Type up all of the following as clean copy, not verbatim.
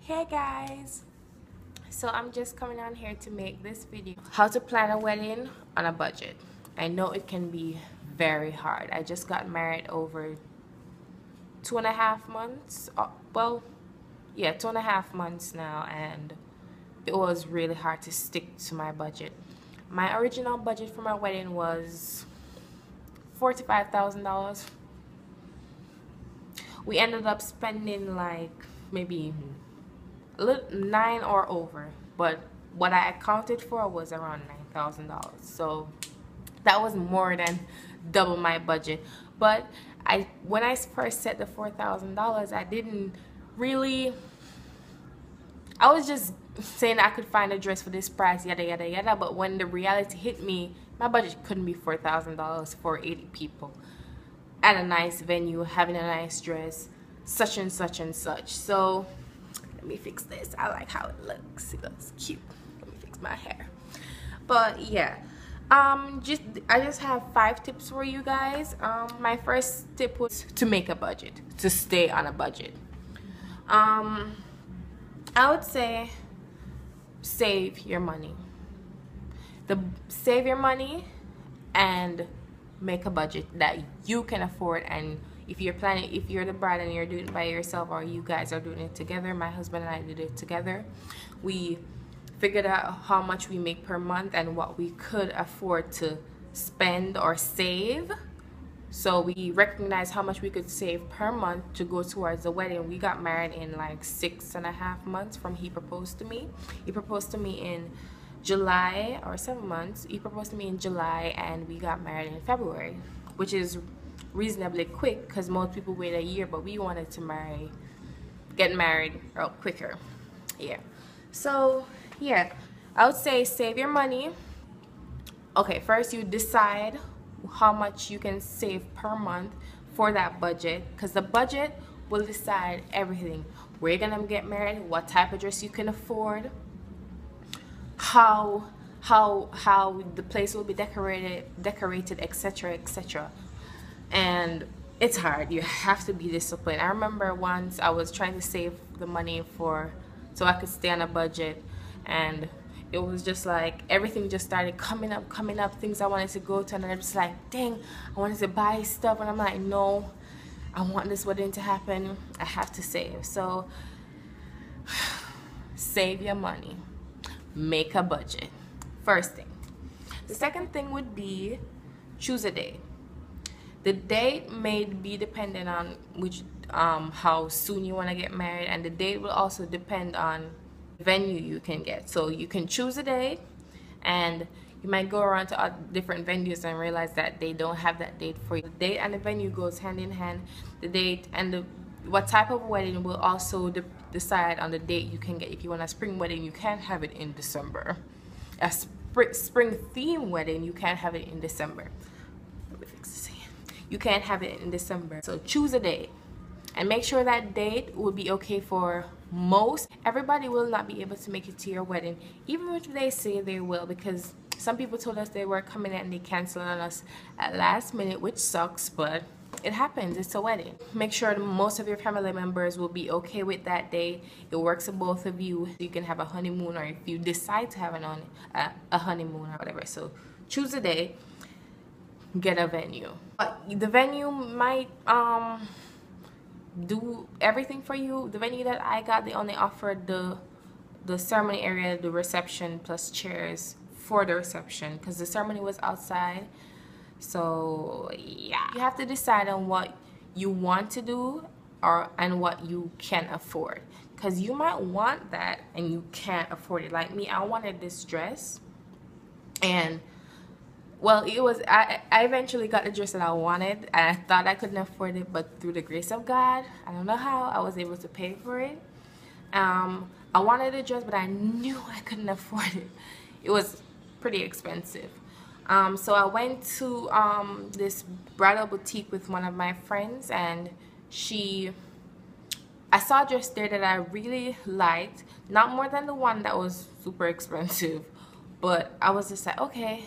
Hey guys, so I'm just coming on here to make this video how to plan a wedding on a budget. I know it can be very hard. I just got married over 2.5 months, well, yeah, 2.5 months now, and it was really hard to stick to my budget. My original budget for my wedding was $45,000. We ended up spending like maybe a little 9 or over, but what I accounted for was around $9,000. So that was more than double my budget. But when I first set the $4,000, I didn't really, I was just saying I could find a dress for this price, yada yada yada. But when the reality hit me, my budget couldn't be $4,000 for 80 people at a nice venue, having a nice dress, such and such and such. So let me fix this. I like how it looks. It looks cute. Let me fix my hair. But yeah, I just have 5 tips for you guys. My first tip was to make a budget, to stay on a budget. I would say save your money. Save your money and make a budget that you can afford. And if you're planning, if you're the bride and you're doing it by yourself, or you guys are doing it together, my husband and I did it together. We figured out how much we make per month and what we could afford to spend or save. So we recognized how much we could save per month to go towards the wedding. We got married in like 6.5 months from he proposed to me. He proposed to me in July, or 7 months. He proposed to me in July and we got married in February, which is reasonably quick because most people wait a year, but we wanted to get married quicker. Yeah. So yeah, I would say save your money. Okay, first you decide how much you can save per month for that budget, because the budget will decide everything. Where you're gonna get married, what type of dress you can afford, how the place will be decorated, etc., etc. And it's hard. You have to be disciplined. I remember once I was trying to save the money so I could stay on a budget, and it was just like everything just started coming up, things I wanted to go to, and I'm just like, dang, I wanted to buy stuff, and I'm like, no, I want this wedding to happen. I have to save. So save your money, make a budget. First thing. The second thing would be choose a date. The date may be dependent on how soon you want to get married, and the date will also depend on the venue you can get. So you can choose a date, and you might go around to different venues and realize that they don't have that date for you. The date and the venue goes hand in hand. The date and what type of wedding will also decide on the date you can get. If you want a spring wedding, you can't have it in December. A spring theme wedding, you can't have it in December. Let me fix this again. You can't have it in December. So choose a date and make sure that date will be okay for most. Everybody will not be able to make it to your wedding, even if they say they will, because some people told us they were coming and they canceled on us at last minute, which sucks, but it happens. It's a wedding. Make sure that most of your family members will be okay with that day. It works for both of you. You can have a honeymoon, or if you decide to have a honeymoon or whatever. So choose a day, get a venue. But the venue might do everything for you. The venue that I got, they only offered the ceremony area, the reception, plus chairs for the reception, because the ceremony was outside. So yeah, you have to decide on what you want to do and what you can afford, because you might want that and you can't afford it. Like me, I wanted this dress, and well, I eventually got the dress that I wanted, and I thought I couldn't afford it, but through the grace of God, I don't know how, I was able to pay for it. I wanted a dress, but I knew I couldn't afford it. It was pretty expensive. So I went to this bridal boutique with one of my friends, and I saw a dress there that I really liked, not more than the one that was super expensive, but I was just like, okay,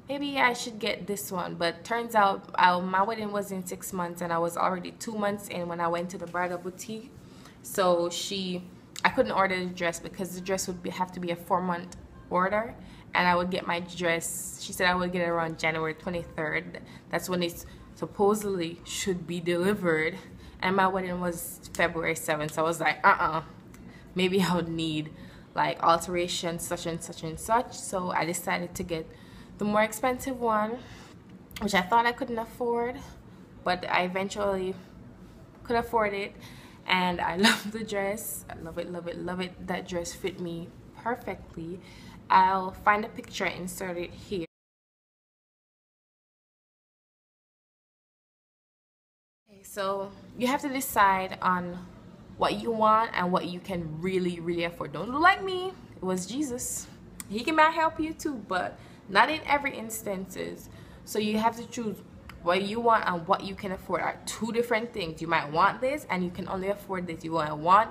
maybe I should get this one. But turns out my wedding was in 6 months, and I was already 2 months in when I went to the bridal boutique. So I couldn't order the dress because the dress would have to be a 4-month order, and I would get my dress, she said I would get it around January 23rd. That's when it supposedly should be delivered, and my wedding was February 7th. So I was like, maybe I would need like alteration, such and such and such. So I decided to get the more expensive one, which I thought I couldn't afford, but I eventually could afford it. And I love the dress. I love it, love it, love it. That dress fit me perfectly. I'll find a picture and insert it here. Okay, so you have to decide on what you want and what you can really afford. Don't do like me. It was Jesus. He can might help you too, but not in every instances. So you have to choose what you want and what you can afford are two different things. You might want this and you can only afford this. You might want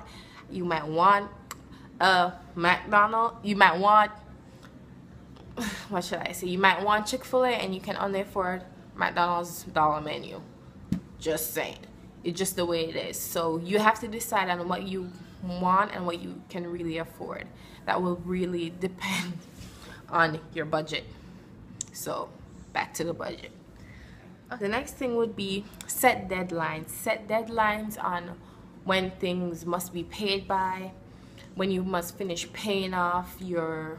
McDonald's. You might want, what should I say? You might want Chick-fil-A and you can only afford McDonald's dollar menu. Just saying. It's just the way it is. So you have to decide on what you want and what you can really afford. That will really depend on your budget. So back to the budget. The next thing would be set deadlines. Set deadlines on when things must be paid by, when you must finish paying off your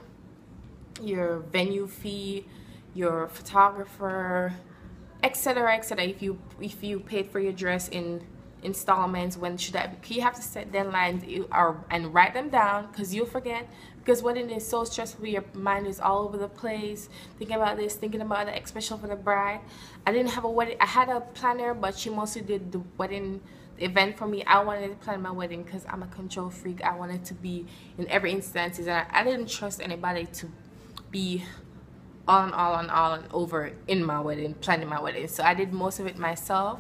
venue fee, your photographer, etc., etc. If you paid for your dress in installments, when should that be? You have to set deadlines and write them down, because you'll forget. Because wedding is so stressful, your mind is all over the place, thinking about this, thinking about that, especially for the bride. I didn't have a wedding. I had a planner, but she mostly did the wedding event for me. I wanted to plan my wedding because I'm a control freak. I wanted to be in every instance, and I didn't trust anybody to be all and over in my wedding, planning my wedding. So I did most of it myself,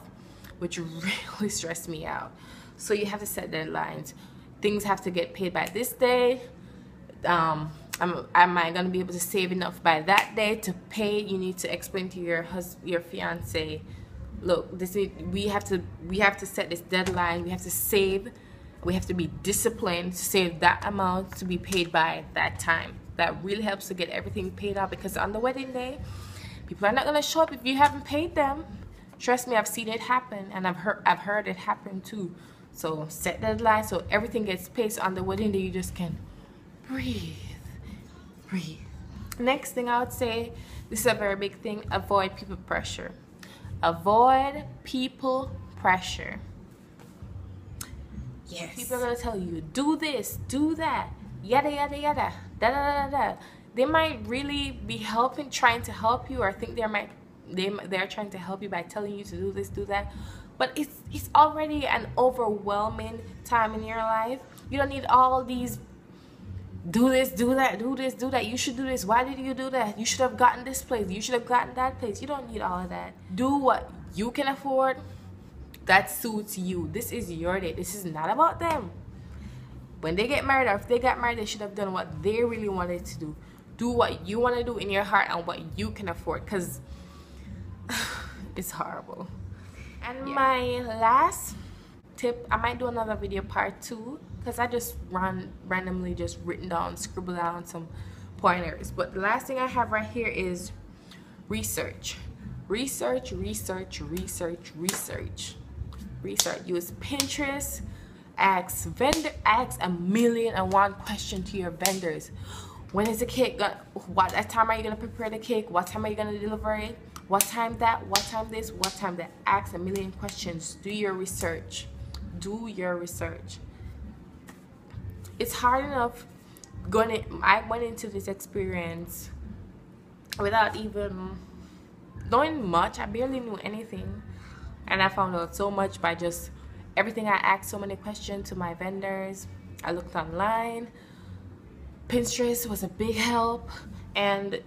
which really stressed me out. So you have to set deadlines. Things have to get paid by this day. Am I gonna be able to save enough by that day to pay? You need to explain to your fiance, look, we have to set this deadline. We have to save. We have to be disciplined to save that amount to be paid by that time. That really helps to get everything paid out, because on the wedding day, people are not gonna show up if you haven't paid them. Trust me, I've seen it happen, and I've heard it happen too. So set deadlines so everything gets paid. So on the wedding day, you just can breathe. Next thing I would say, this is a very big thing: avoid people pressure. Avoid people pressure. Yes. People are gonna tell you, do this, do that, yada yada yada, da da da da. They might really be trying to help you, or think they're trying to help you by telling you to do this, do that. But it's already an overwhelming time in your life. You don't need all these do this, do that, do this, do that. You should do this. Why did you do that? You should have gotten this place. You should have gotten that place. You don't need all of that. Do what you can afford that suits you. This is your day. This is not about them. When they get married, or if they got married, they should have done what they really wanted to do. Do what you want to do in your heart and what you can afford, because it's horrible. And my last tip, I might do another video part 2, because I just randomly just scribble down some pointers. But the last thing I have right here is research. Research. Use Pinterest. Ask 1,000,001 questions to your vendors. When is the cake gonna, what time are you gonna prepare the cake? What time are you gonna deliver it? What time that? What time this? What time that? Ask 1,000,000 questions. Do your research. Do your research. It's hard enough I went into this experience without even knowing much. I barely knew anything, and I found out so much by just everything. I asked so many questions to my vendors. I looked online. Pinterest was a big help, and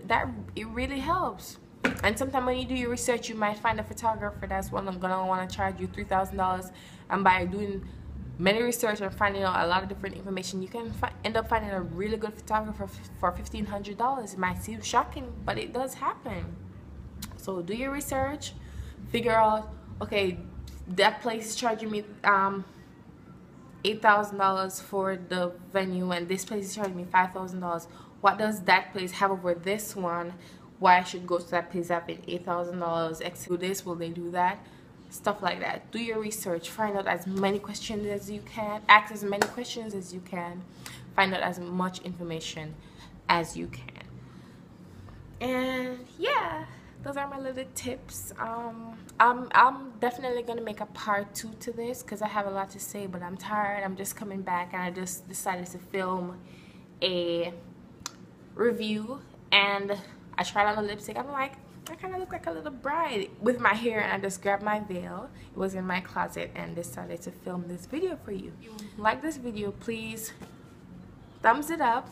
it really helps. And sometimes when you do your research, you might find a photographer that's gonna want to charge you $3,000, and by doing many research and finding out a lot of different information, you can end up finding a really good photographer for $1,500. It might seem shocking, but it does happen. So do your research, figure out, okay, that place is charging me $8,000 for the venue and this place is charging me $5,000. What does that place have over this one? Why I should go to that place having $8,000? Do this, will they do that? Stuff like that. Do your research. Find out as many questions as you can. Ask as many questions as you can. Find out as much information as you can. And yeah, those are my little tips. I'm definitely gonna make a part 2 to this because I have a lot to say, but I'm tired. I'm just coming back and I just decided to film a review, and I tried on the lipstick. I'm like, I kind of look like a little bride with my hair, and I just grabbed my veil. It was in my closet and decided to film this video for you. If you like this video, please thumbs it up.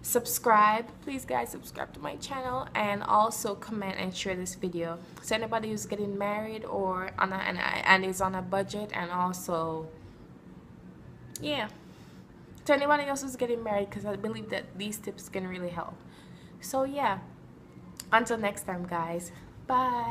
Subscribe, please guys, subscribe to my channel, and also comment and share this video. So anybody who's getting married or and is on a budget, and also yeah, to anybody else who's getting married, because I believe that these tips can really help. So yeah, until next time guys, bye.